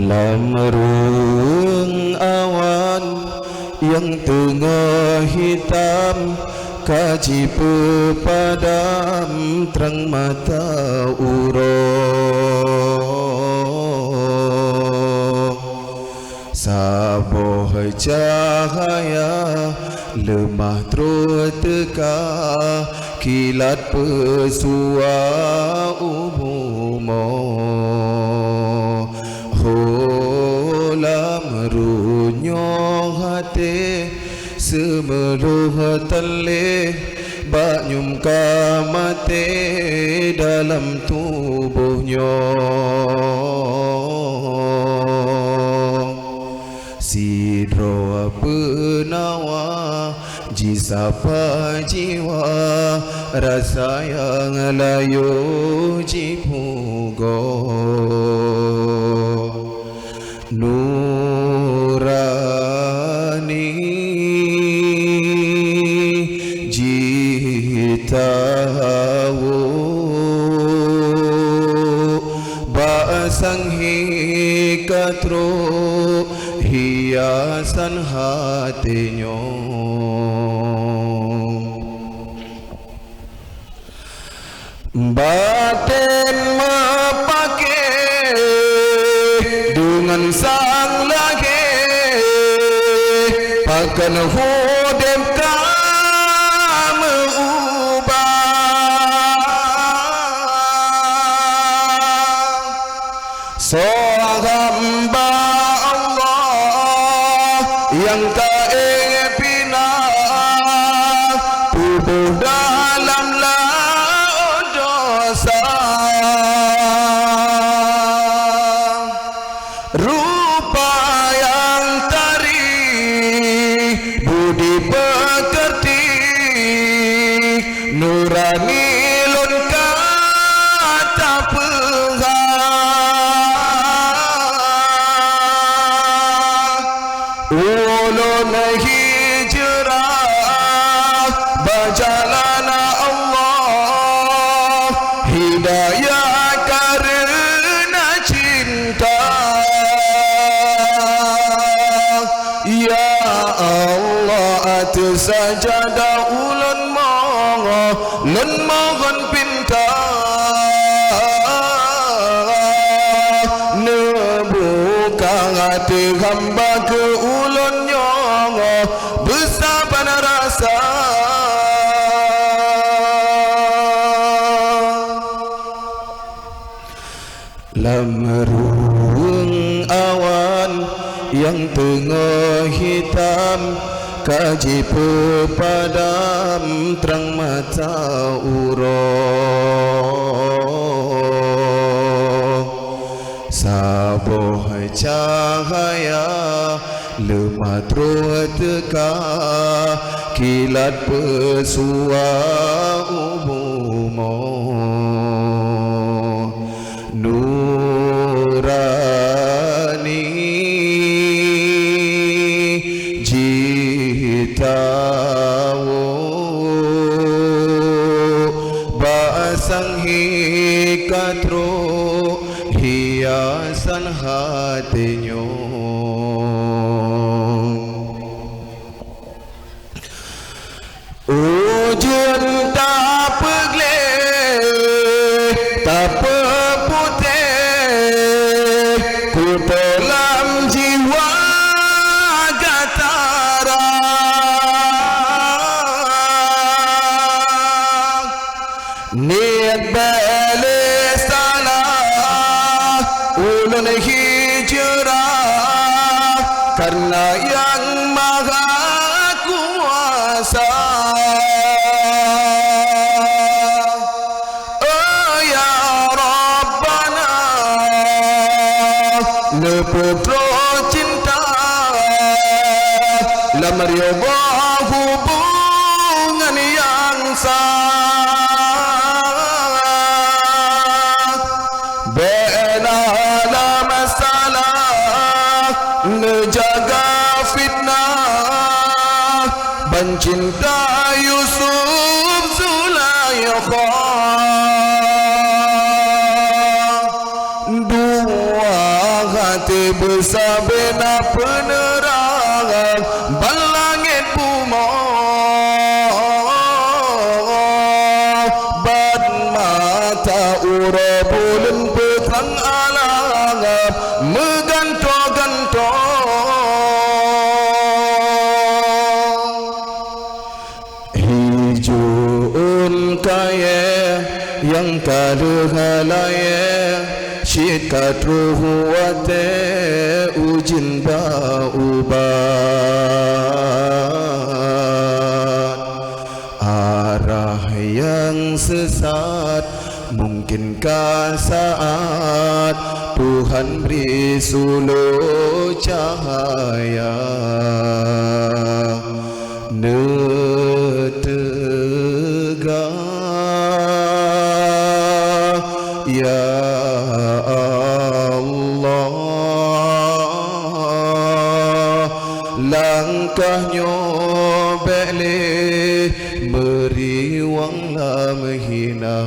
Lamrung awan yang tengah hitam, kaji pepadam terang mata urung. Saboh cahaya lemah terus teka, kilat pesua umumo. Lamrunyong hati semeluh telih, banyum kamate dalam tubuhnya. Sidro penawa jisapa jiwa, rasa yang layu jipugo. Nurani jitawo basang hikatro hiasan hatinya. Batin memakai dengan sang lagi, pakan hudem kamu ubah. Hamba Allah yang tak pindah, tubuh dalam laut dosa. Rupa yang tarik, budi pekerti, nurani lun kata penghang. Ulun hijrah berjalan Allah, hidayah karena cinta. Ya Allah, atas sajadah ulun mohon pinta, nebuka hati hamba ke ulun nyongo, bersabar rasa. Lamrung awan yang tengah hitam, kaji pepadam terang mata urung. Saboh cahaya lemah terus teka, kilat pesua umumo. Nurani jitawo basang hikatro hiasan hatinya. Ujun tak pegleh, tak peputih, ku dalam jiwa gataran. Niat balik salah, ulun hijrah karena yang maha kuasa. Lepetro cinta lamrioba hubungan yang sah. Bela masalah menjaga fitnah, mencinta Yusuf Zulaikha. Dua mati besar bina penerang balangit buma bad mata ura bulan petang alang megantong-gantong hijauan kaya yang kaluhalaya syikat ruhuwate ujin baubat arah yang sesat mungkinkah saat Tuhan beri suluh cahaya netegak ya Allah langkahnya boleh beri wang lah menghina